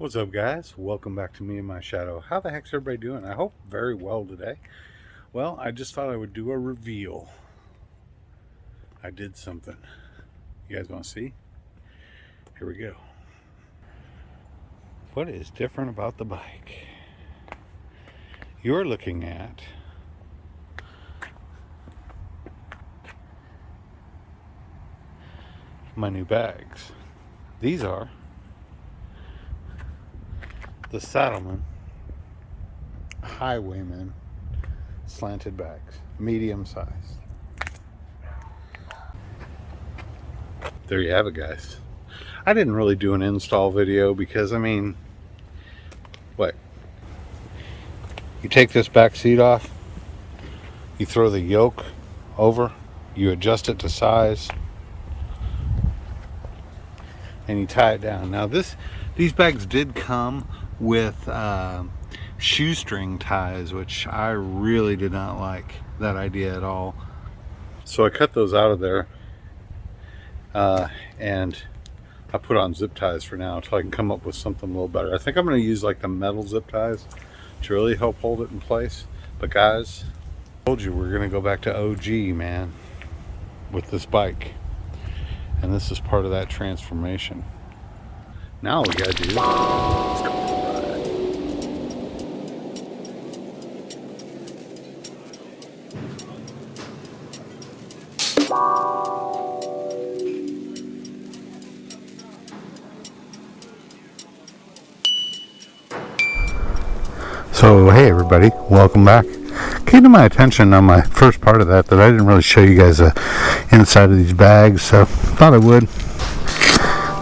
What's up, guys? Welcome back to me and my shadow. How the heck's everybody doing? I hope very well today. Well, I just thought I would do a reveal. I did something. You guys want to see? Here we go. What is different about the bike? You're looking at my new bags. These are the Saddlemen Highwaymen slanted bags, medium size. There you have it, guys. I didn't really do an install video because, I mean, what? You take this back seat off, you throw the yoke over, you adjust it to size, and you tie it down. Now these bags did come with shoestring ties, which I really did not like that idea at all. So I cut those out of there and I put on zip ties for now until I can come up with something a little better. I think I'm going to use like the metal zip ties to really help hold it in place. But guys, I told you we're going to go back to OG, man, with this bike. And this is part of that transformation. Now all we gotta do is let's go for a ride. So hey everybody, welcome back. Came to my attention on my first part of that I didn't really show you guys the inside of these bags, so thought I would.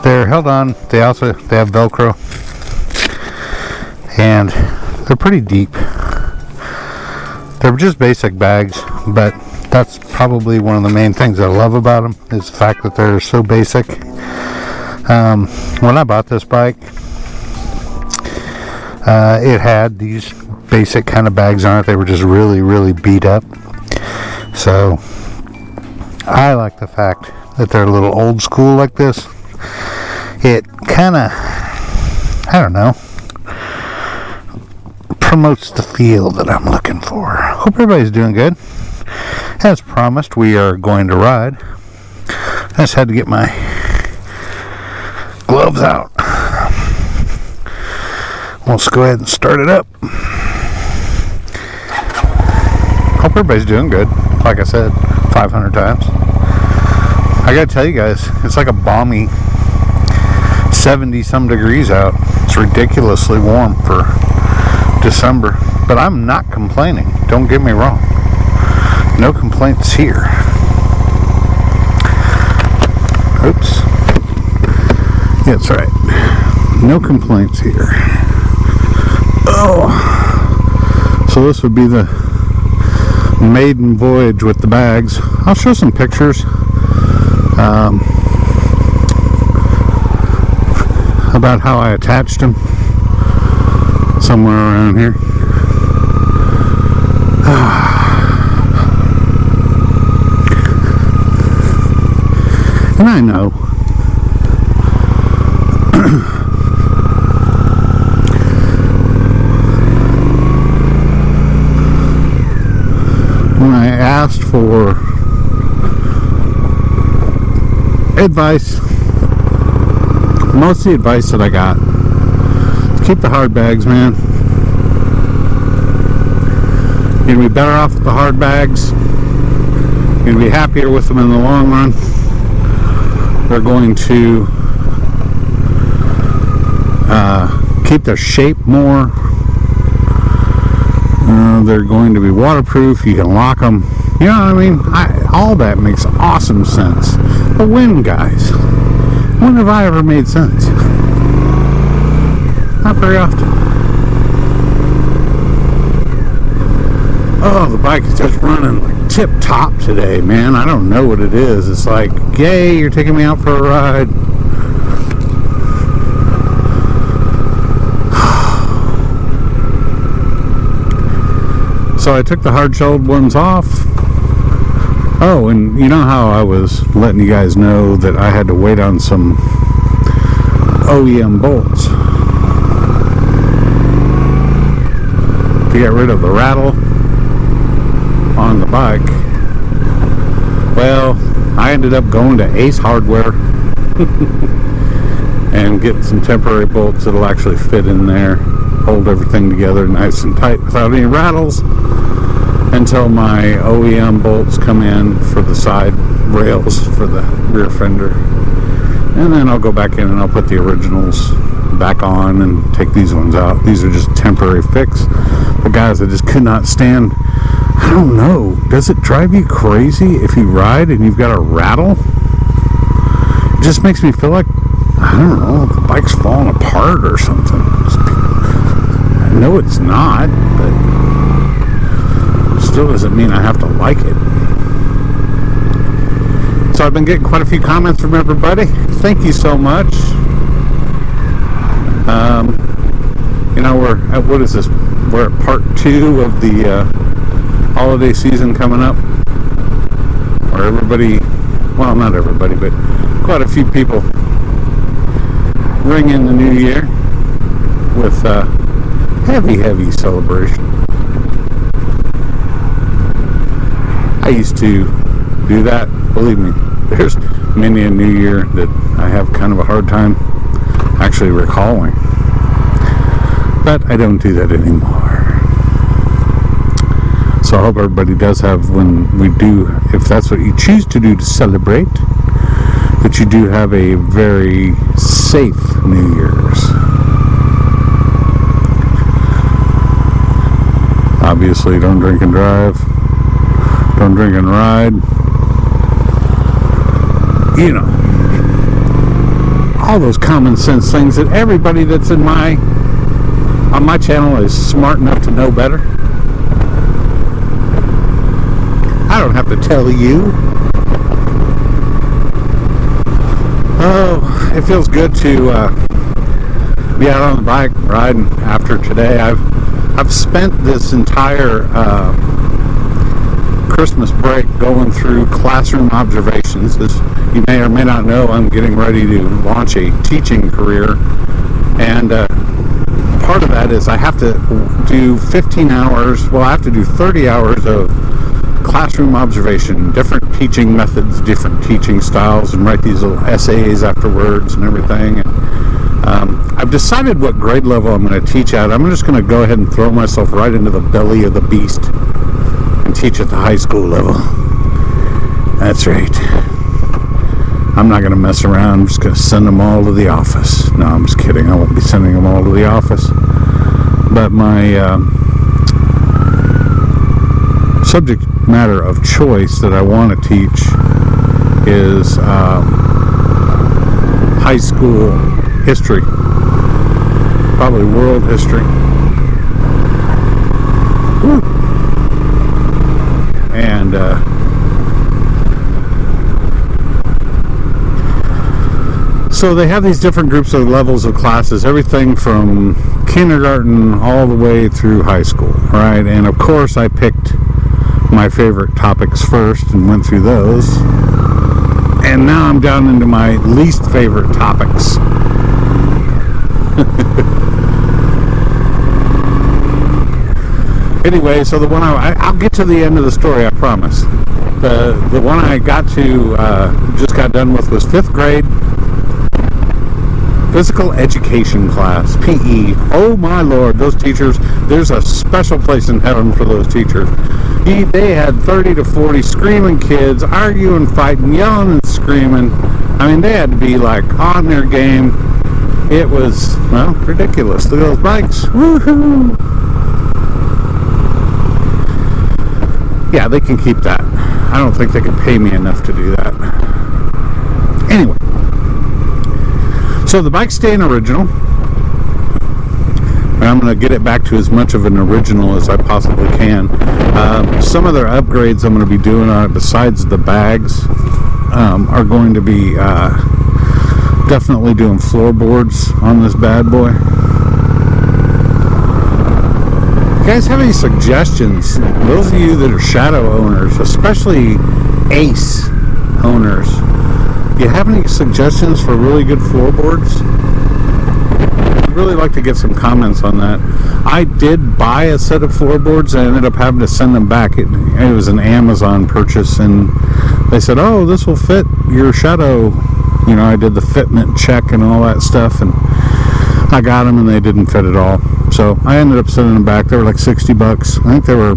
They're held on. They have Velcro, and they're pretty deep. They're just basic bags, but that's probably one of the main things I love about them is the fact that they're so basic. When I bought this bike, it had these basic kind of bags on it. They were just really beat up. So I like the fact that they're a little old school like this. It kind of, I don't know, promotes the feel that I'm looking for. Hope everybody's doing good. As promised, we are going to ride. I just had to get my gloves out. Let's go ahead and start it up. Hope everybody's doing good. Like I said 500 times. I gotta tell you guys, it's like a balmy 70 some degrees out. It's ridiculously warm for December, but I'm not complaining. Don't get me wrong. No complaints here. Oops. Yeah, that's right. No complaints here. Oh. So this would be the maiden voyage with the bags. I'll show some pictures about how I attached them somewhere around here. And I know when I asked for advice, most of the advice that I got is keep the hard bags, man. You're gonna be better off with the hard bags. You're gonna be happier with them in the long run. They're going to keep their shape more. They're going to be waterproof. You can lock them. You know what I mean? All that makes awesome sense. But when, guys? When have I ever made sense? Not very often. Oh, the bike is just running like tip top today, man. I don't know what it is. It's like, yay, you're taking me out for a ride. So I took the hard-shelled ones off. Oh, and you know how I was letting you guys know that I had to wait on some OEM bolts. get rid of the rattle on the bike. Well, I ended up going to Ace Hardware and getting some temporary bolts that'll actually fit in there, hold everything together nice and tight without any rattles, until my OEM bolts come in for the side rails for the rear fender. And then I'll go back in and I'll put the originals back on and take these ones out. These are just temporary fix. But guys, I just could not stand. I don't know. Does it drive you crazy if you ride and you've got a rattle? It just makes me feel like, I don't know, the bike's falling apart or something. I know it's not, but still doesn't mean I have to like it. So I've been getting quite a few comments from everybody. Thank you so much. You know, we're at, what is this? We're at part 2 of the holiday season coming up, where everybody, well, not everybody, but quite a few people ring in the new year with heavy celebration. I used to do that. Believe me, there's many a new year that I have kind of a hard time actually recalling. But I don't do that anymore. So I hope everybody does have, when we do, if that's what you choose to do to celebrate, that you do have a very safe New Year's. Obviously, don't drink and drive. Don't drink and ride. You know, all those common sense things that everybody that's on my channel is smart enough to know better. I don't have to tell you. Oh, it feels good to be out on the bike riding after today. I've spent this entire Christmas break going through classroom observations. As you may or may not know, I'm getting ready to launch a teaching career, and part of that is I have to do 15 hours, well, I have to do 30 hours of classroom observation, different teaching methods, different teaching styles, and write these little essays afterwards and everything. And I've decided what grade level I'm going to teach at. I'm just going to go ahead and throw myself right into the belly of the beast and teach at the high school level. That's right. I'm not going to mess around. I'm just going to send them all to the office. No, I'm just kidding. I won't be sending them all to the office. But my subject matter of choice that I want to teach is high school history, probably world history. Woo. And so they have these different groups of levels of classes, everything from kindergarten all the way through high school, right? And of course I picked my favorite topics first and went through those, and now I'm down into my least favorite topics. Anyway, so the one I'll get to the end of the story, I promise. The one I got to just got done with was 5th grade physical education class, PE. Oh my Lord, those teachers, there's a special place in heaven for those teachers. They had 30 to 40 screaming kids, arguing, fighting, yelling and screaming. I mean, they had to be like on their game. It was, well, ridiculous. Look at those bikes. Woohoo! Yeah, they can keep that. I don't think they can pay me enough to do that. Anyway. So the bike's staying original. And I'm going to get it back to as much of an original as I possibly can. Some other upgrades I'm going to be doing on it, besides the bags, are going to be definitely doing floorboards on this bad boy. You guys have any suggestions? Those of you that are Shadow owners, especially Ace owners, do you have any suggestions for really good floorboards? I'd really like to get some comments on that. I did buy a set of floorboards and I ended up having to send them back. It was an Amazon purchase, and they said, oh, this will fit your shadow. You know, I did the fitment check and all that stuff, and I got them and they didn't fit at all. So I ended up sending them back. They were like $60. I think they were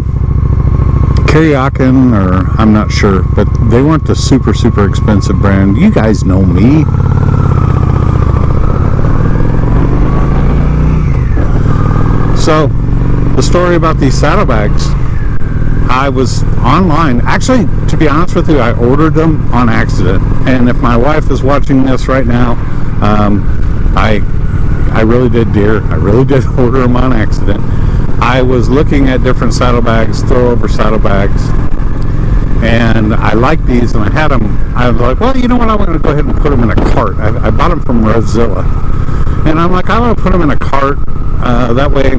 Karyakin, or I'm not sure, but they weren't the super expensive brand. You guys know me. So the story about these saddlebags, I was online. Actually, to be honest with you, I ordered them on accident. And if my wife is watching this right now, I really did, dear. I really did order them on accident. I was looking at different saddlebags, throw-over saddlebags, and I liked these, and I had them. I was like, well, you know what? I'm going to go ahead and put them in a cart. I bought them from Revzilla, and I'm like, I want to put them in a cart. That way,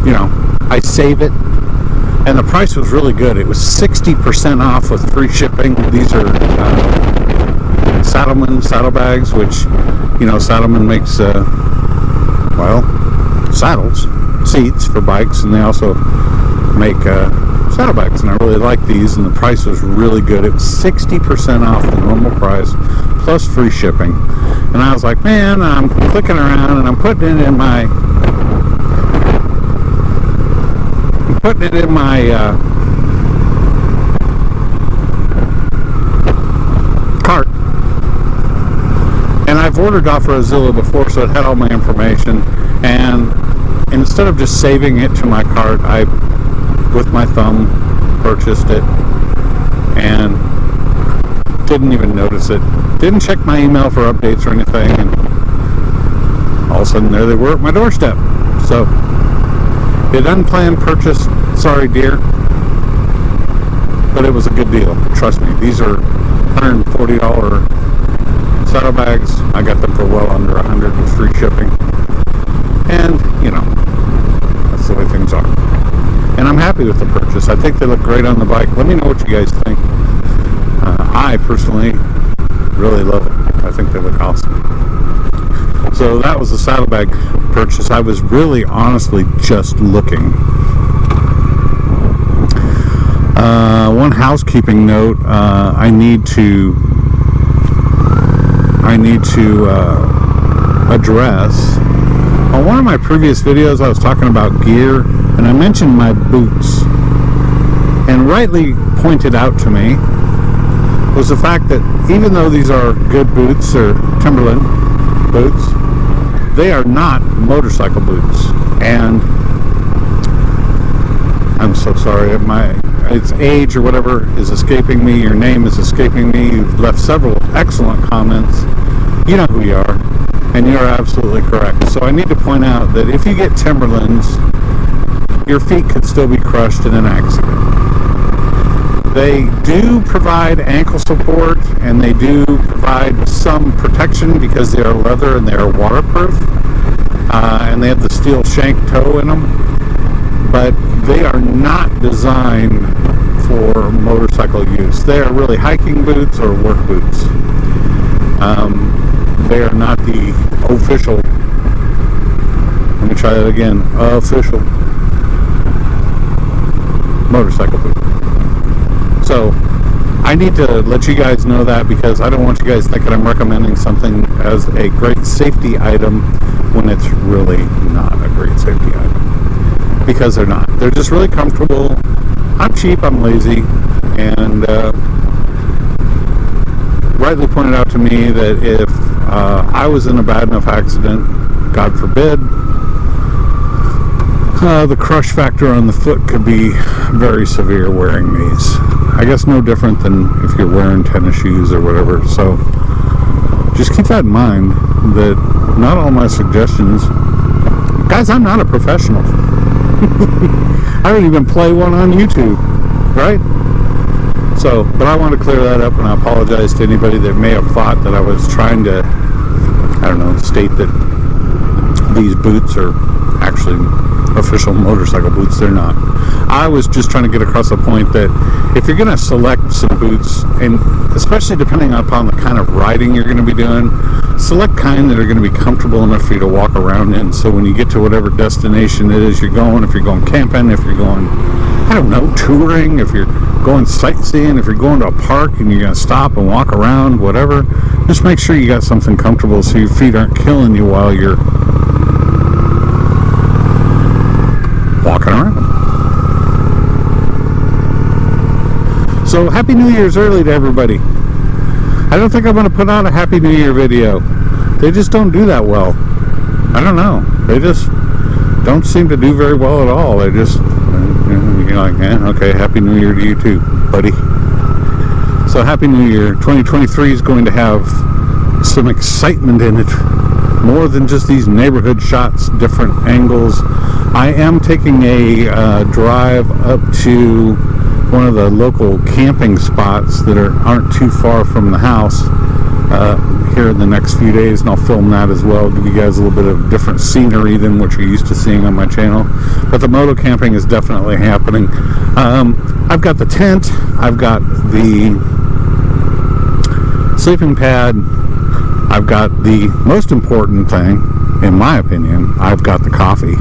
you know, I save it. And the price was really good. It was 60% off with free shipping. These are Saddlemen saddlebags, which, you know, Saddlemen makes, well, saddles, seats for bikes, and they also make saddlebags. And I really like these, and the price was really good. It was 60% off the normal price, plus free shipping. And I was like, man, I'm clicking around, and I'm putting it in my cart. And I've ordered off Revzilla before, so it had all my information. And instead of just saving it to my cart, I, with my thumb, purchased it and didn't even notice it. Didn't check my email for updates or anything, and all of a sudden there they were at my doorstep. So, an unplanned purchase. Sorry, dear, but it was a good deal. Trust me. These are $140 saddlebags. I got them for well under $100 with free shipping. And, you know, that's the way things are. And I'm happy with the purchase. I think they look great on the bike. Let me know what you guys think. I personally really love it. I think they look awesome. So that was the saddlebag purchase. I was really honestly just looking. One housekeeping note, I need to address. On one of my previous videos, I was talking about gear, and I mentioned my boots. And rightly pointed out to me was the fact that even though these are good boots, or Timberland boots, they are not motorcycle boots. And I'm so sorry, its age or whatever is escaping me. Your name is escaping me. You've left several excellent comments. You know who you are, and you're absolutely correct. So I need to point out that if you get Timberlands, your feet could still be crushed in an accident. They do provide ankle support, and they do provide some protection because they are leather and they are waterproof, and they have the steel shank toe in them. But they are not designed for motorcycle use. They are really hiking boots or work boots. They are not the official, let me try that again, official motorcycle boot. So I need to let you guys know that, because I don't want you guys thinking I'm recommending something as a great safety item when it's really not a great safety item. Because they're not. They're just really comfortable. I'm cheap, I'm lazy, and rightly pointed out to me that if I was in a bad enough accident, God forbid, the crush factor on the foot could be very severe wearing these. I guess no different than if you're wearing tennis shoes or whatever. So just keep that in mind, that not all my suggestions, guys, I'm not a professional. I don't even play one on YouTube, right? So, but I want to clear that up, and I apologize to anybody that may have thought that I was trying to, I don't know, state that these boots are actually official motorcycle boots. They're not. I was just trying to get across the point that if you're going to select some boots, and especially depending upon the kind of riding you're going to be doing, select kind that are going to be comfortable enough for you to walk around in, so when you get to whatever destination it is you're going, if you're going camping, if you're going, I don't know, touring, if you're going sightseeing, if you're going to a park and you're going to stop and walk around, whatever, just make sure you got something comfortable so your feet aren't killing you while you're walking around. So Happy New Year's early to everybody. I don't think I'm going to put out a Happy New Year video. They just don't do that well. I don't know. They just don't seem to do very well at all. They just, you're like, okay, Happy New Year to you too, buddy. So Happy New Year. 2023 is going to have some excitement in it. More than just these neighborhood shots, different angles. I am taking a drive up to one of the local camping spots that aren't too far from the house here in the next few days, and I'll film that as well, give you guys a little bit of different scenery than what you're used to seeing on my channel. But the moto camping is definitely happening. I've got the tent, I've got the sleeping pad, I've got the most important thing, in my opinion, I've got the coffee.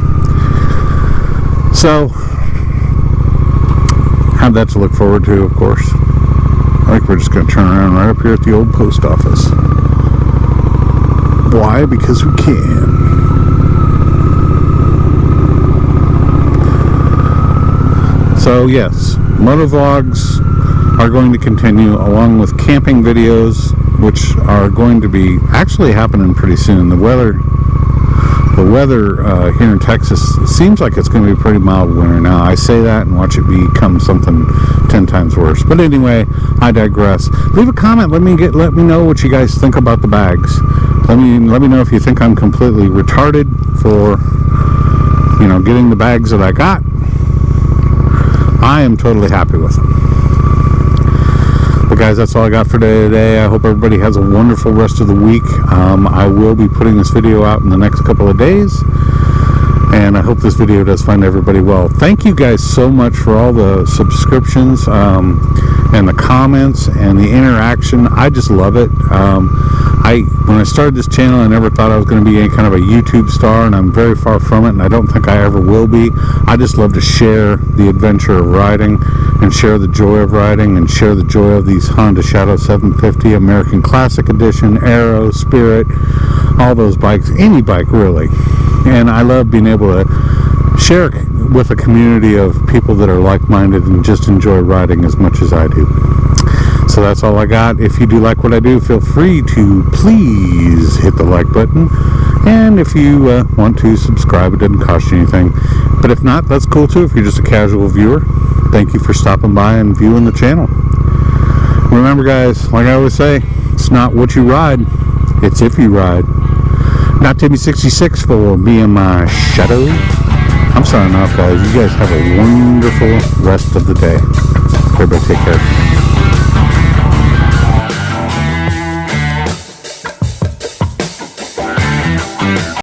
So have that to look forward to, of course. I think we're just going to turn around right up here at the old post office. Why? Because we can. So yes, motovlogs are going to continue, along with camping videos, which are going to be actually happening pretty soon. The weather here in Texas seems like it's going to be a pretty mild winter now. I say that and watch it become something 10 times worse. But anyway, I digress. Leave a comment. Let me know what you guys think about the bags. Let me know if you think I'm completely retarded for, getting the bags that I got. I am totally happy with them. But guys, that's all I got for today. I hope everybody has a wonderful rest of the week. I will be putting this video out in the next couple of days, and I hope this video does find everybody well. Thank you guys so much for all the subscriptions and the comments and the interaction. I just love it. When I started this channel, I never thought I was going to be any kind of a YouTube star, and I'm very far from it, and I don't think I ever will be. I just love to share the adventure of riding and share the joy of riding and share the joy of these Honda Shadow 750, American Classic Edition, Aero, Spirit, all those bikes, any bike really. And I love being able to share with a community of people that are like-minded and just enjoy riding as much as I do. So that's all I got. If you do like what I do, feel free to please hit the like button. And if you want to subscribe, it doesn't cost you anything. But if not, that's cool too. If you're just a casual viewer, thank you for stopping by and viewing the channel. Remember guys, like I always say, it's not what you ride, it's if you ride. Not Timmy66 for being my shadow. I'm signing off guys. You guys have a wonderful rest of the day. Everybody take care.